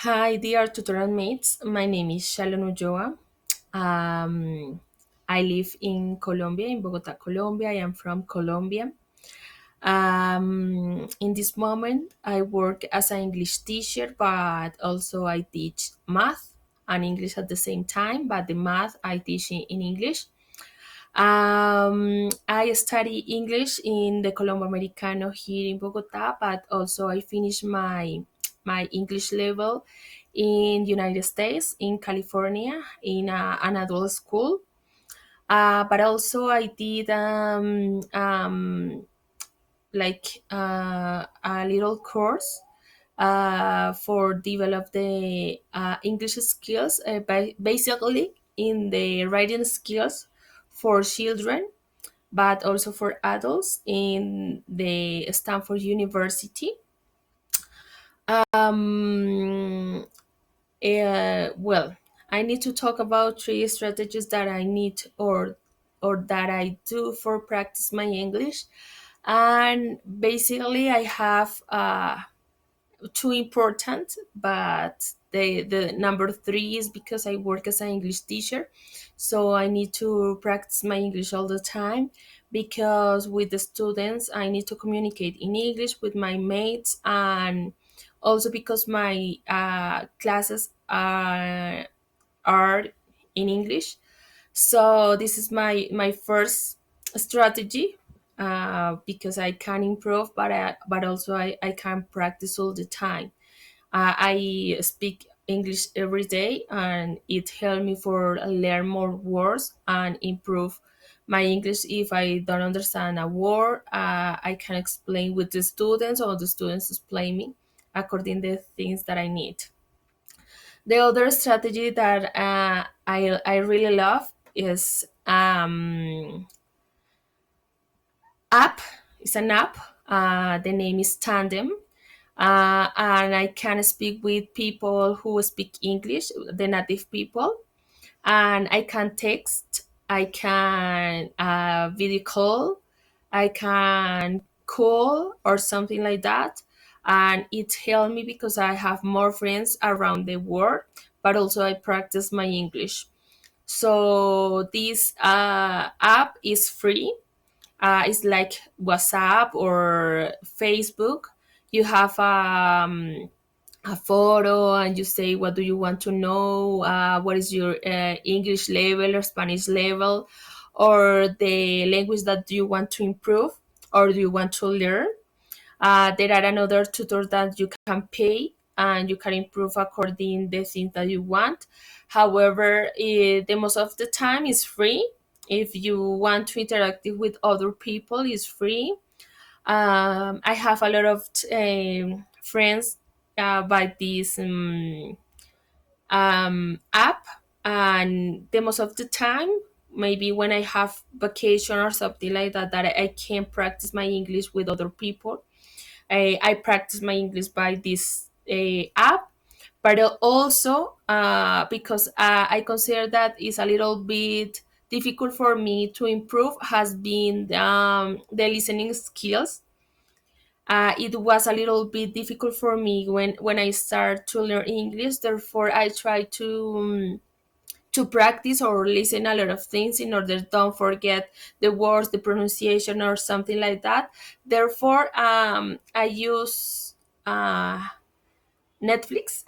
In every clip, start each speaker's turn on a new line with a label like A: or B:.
A: Hi, dear tutorial mates. My name is Shalon Ulloa. Um, I live in Colombia, in Bogota, Colombia. I am from Colombia. In this moment, I work as an English teacher, but also I teach math and English at the same time. But the math I teach in English. I study English in the Colombo Americano here in Bogota, but also I finished my English level in United States, in California, in an adult school. But also I did a little course for develop the English skills, basically in the writing skills for children but also for adults in the Stanford University. Um, well, I need to talk about three strategies that I need or that I do for practice my English. And basically, I have too important, but the number three is because I work as an English teacher, so I need to practice my English all the time because with the students I need to communicate in English with my mates, and also because my classes are in English. So this is my first strategy, because I can improve, but also I can practice all the time. I speak English every day, and it helped me for learn more words and improve my English. If I don't understand a word, I can explain with the students, or the students explain me according to the things that I need. The other strategy that I really love is app. It's an app. The name is Tandem, and I can speak with people who speak English, the native people, and I can text, I can video call, I can call or something like that, and it helped me because I have more friends around the world, but also I practice my English. So this app is free. It's like WhatsApp or Facebook. You have a photo and you say what do you want to know, what is your English level or Spanish level, or the language that you want to improve or do you want to learn. There are another tutors that you can pay and you can improve according the things that you want. However, the most of the time is free. If you want to interact with other people, it's free. I have a lot of friends by this app, and the most of the time, maybe when I have vacation or something like that, that I can practice my English with other people. I practice my English by this app, but also because I consider that is a little bit difficult for me to improve has been the listening skills. It was a little bit difficult for me when I started to learn English. Therefore, I try to practice or listen a lot of things in order don't forget the words, the pronunciation, or something like that. Therefore, I use Netflix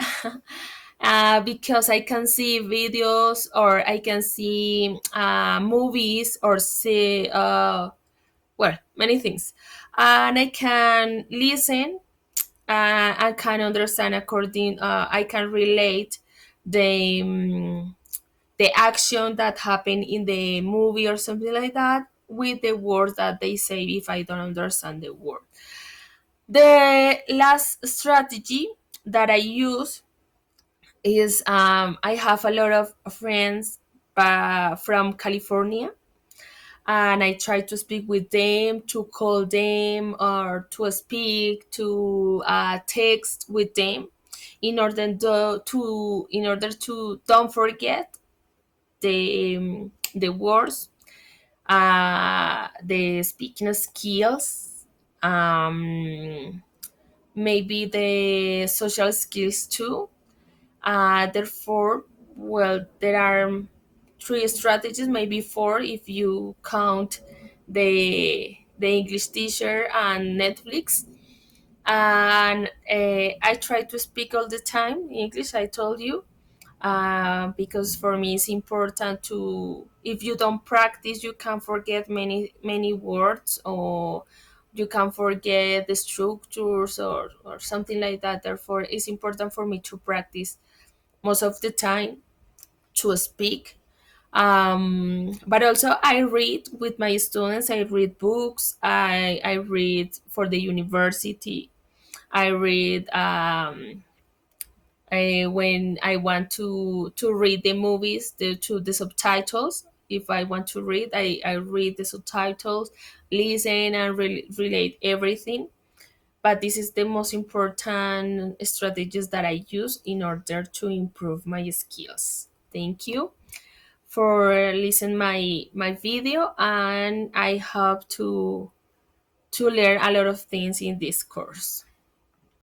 A: because I can see videos or I can see movies or see well, many things, and I can listen. I can understand according. I can relate the the action that happened in the movie or something like that with the words that they say if I don't understand the word. The last strategy that I use is I have a lot of friends from California, and I try to speak with them, to call them, or to speak, to text with them, in order to don't forget the words, the speaking skills, maybe the social skills too. Therefore, well, there are three strategies, maybe four if you count the English teacher and Netflix. And I try to speak all the time English. I told you, because for me it's important to. If you don't practice, you can forget many words, or you can forget the structures, or something like that. Therefore, it's important for me to practice most of the time to speak. But also I read with my students. I read books. I read for the university. I read when I want to read the movies, to the subtitles. If I want to read, I read the subtitles, listen, and relate everything. But this is the most important strategies that I use in order to improve my skills. Thank you for listening my video, and I hope to learn a lot of things in this course.